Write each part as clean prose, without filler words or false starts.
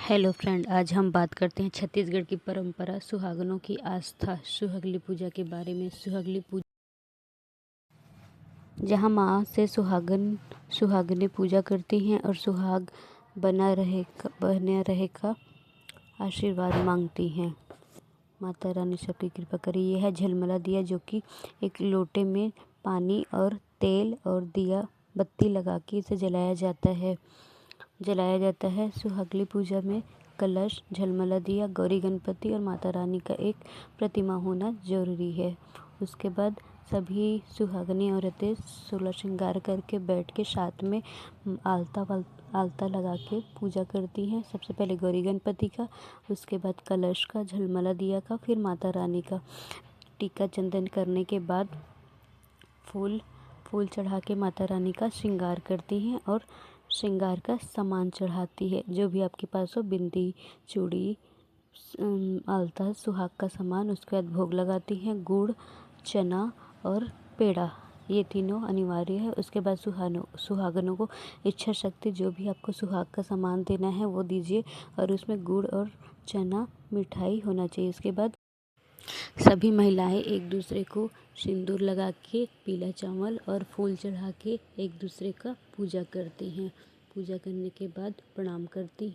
Hello friend, आज हम बात करते हैं छत्तीसगढ़ की परंपरा सुहागनों की आस्था सुहागली पूजा के बारे में। सुहागली पूजा जहां माँ से सुहागनें पूजा करती हैं और सुहाग बना रहे का आशीर्वाद मांगती हैं। माता रानी सबकी कृपा करे। यह है झलमला दिया, जो कि एक लोटे में पानी और तेल और दिया बत्ती लगा के इसे जलाया जाता है। सुहागली पूजा में कलश, झलमला दिया, गौरी गणपति और माता रानी का एक प्रतिमा होना जरूरी है। उसके बाद सभी सुहागनी औरतें 16 श्रृंगार करके बैठ के साथ में आलता लगा के पूजा करती हैं। सबसे पहले गौरी गणपति का, उसके बाद कलश का, झलमला दिया का, फिर माता रानी का। टीका चंदन करने के बाद फूल चढ़ा के माता रानी का श्रृंगार करती हैं और श्रृंगार का सामान चढ़ाती है, जो भी आपके पास हो, बिंदी, चूड़ी, आलता, सुहाग का सामान। उसके बाद भोग लगाती हैं। गुड़, चना और पेड़ा, ये तीनों अनिवार्य है। उसके बाद सुहागनों को इच्छा शक्ति, जो भी आपको सुहाग का सामान देना है वो दीजिए, और उसमें गुड़ और चना मिठाई होना चाहिए। उसके बाद सभी महिलाएं एक दूसरे को सिंदूर लगा के, पीला चावल और फूल चढ़ा के एक दूसरे का पूजा करती हैं। पूजा करने के बाद प्रणाम करती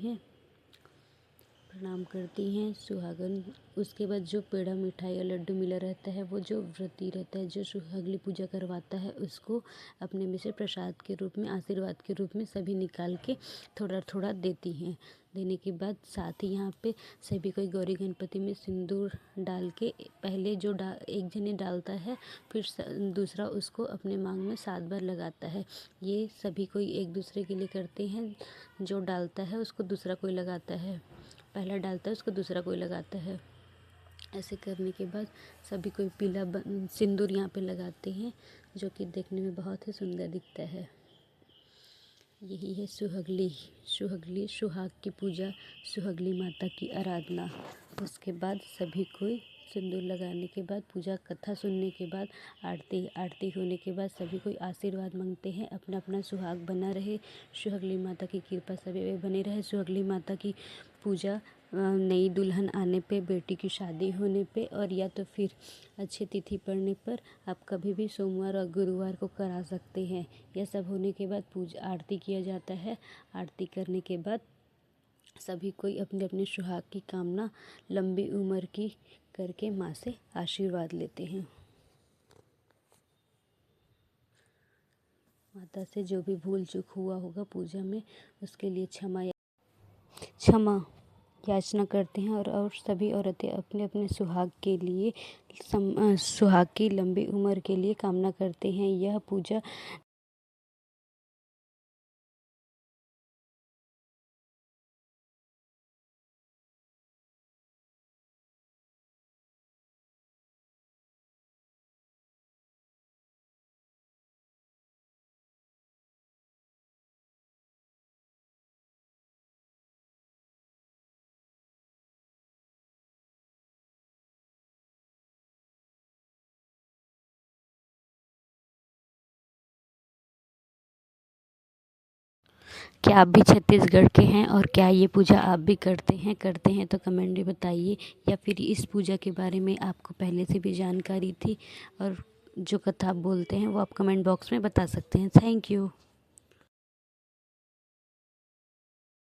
हैं सुहागन। उसके बाद जो पेड़ा, मिठाई और लड्डू मिला रहता है, वो जो व्रती रहता है, जो सुहागली पूजा करवाता है, उसको अपने में से प्रसाद के रूप में, आशीर्वाद के रूप में सभी निकाल के थोड़ा थोड़ा देती हैं। देने के बाद साथ ही यहाँ पे सभी कोई गौरी गणपति में सिंदूर डाल के, पहले एक जने डालता है, फिर दूसरा उसको अपने मांग में 7 बार लगाता है। ये सभी कोई एक दूसरे के लिए करते हैं। जो डालता है उसको दूसरा कोई लगाता है, पहला डालता है उसको दूसरा कोई लगाता है। ऐसे करने के बाद सभी कोई पीला सिंदूर यहाँ पे लगाते हैं, जो कि देखने में बहुत ही सुंदर दिखता है। यही है सुहाग की पूजा, सुहागली माता की आराधना। उसके बाद सभी कोई सिंदूर लगाने के बाद, पूजा कथा सुनने के बाद, आरती होने के बाद सभी कोई आशीर्वाद मांगते हैं। अपना अपना सुहाग बना रहे, सुहागली माता की कृपा सभी पे बनी रहे। सुहागली माता की पूजा नई दुल्हन आने पे, बेटी की शादी होने पे, और या तो फिर अच्छी तिथि पड़ने पर आप कभी भी सोमवार और गुरुवार को करा सकते हैं। यह सब होने के बाद पूजा आरती किया जाता है। आरती करने के बाद सभी कोई अपने अपने सुहाग की कामना, लंबी उम्र की करके माँ से आशीर्वाद लेते हैं। माता से जो भी भूल चूक हुआ होगा पूजा में, उसके लिए क्षमा याचना करते हैं, और सभी औरतें अपने अपने सुहाग के लिए, सुहाग की लंबी उम्र के लिए कामना करते हैं। यह पूजा क्या आप भी छत्तीसगढ़ के हैं, और क्या ये पूजा आप भी करते हैं तो कमेंट में बताइए, या फिर इस पूजा के बारे में आपको पहले से भी जानकारी थी और जो कथा आप बोलते हैं वो आप कमेंट बॉक्स में बता सकते हैं। Thank you.